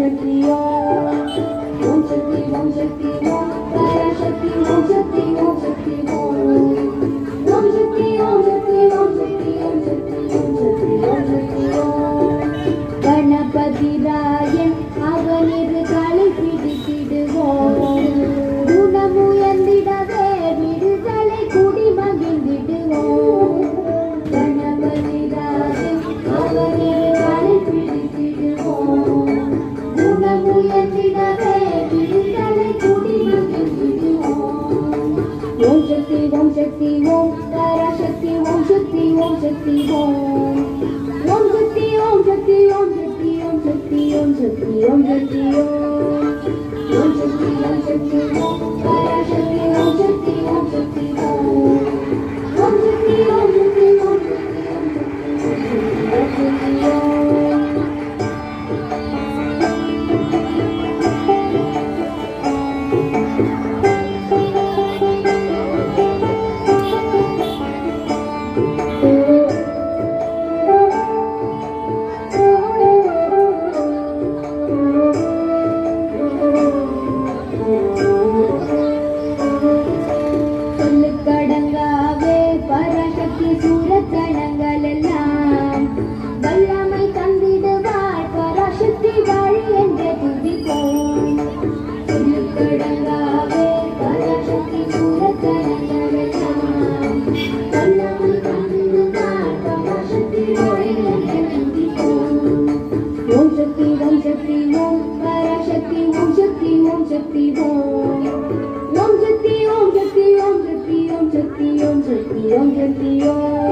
शक्ति ओम शक्ति ओम शक्ति ओम पराशक्ति ओम शक्ति ओम शक्ति ओम ओम शक्ति ओम शक्ति ओम शक्ति ओम शक्ति ओम शक्ति ओम शक्ति ओम गणपति रायन அவனிரு தலை பிடித்திடுவோம் குணமுயர்ந்திடவே விடுதலை குடி மகிழ்ந்திடுவோம் கணபதி ராஜன் அவனிரு தலை பிடித்திடுவோம் குணமுயர்ந்திடவே விடுதலை குடி மகிழ்ந்திடுவோம் ஓம் சக்தி ஓம் சக்தி ஓம் பராசக்தி ஓம் சக்தி ஓம் சக்தி ஓம் ஓம் சக்தி ஓம் சக்தி ஓம் சக்தி ஓம் சக்தி ஓம் शक्ति ओम शक्ति ओम शक्ति ओम शक्ति ओम पराशक्ति ओम शक्ति ओम शक्ति ओम शक्ति ओम शक्ति ओम शक्ति ओम शक्ति ओम Om Shakti Om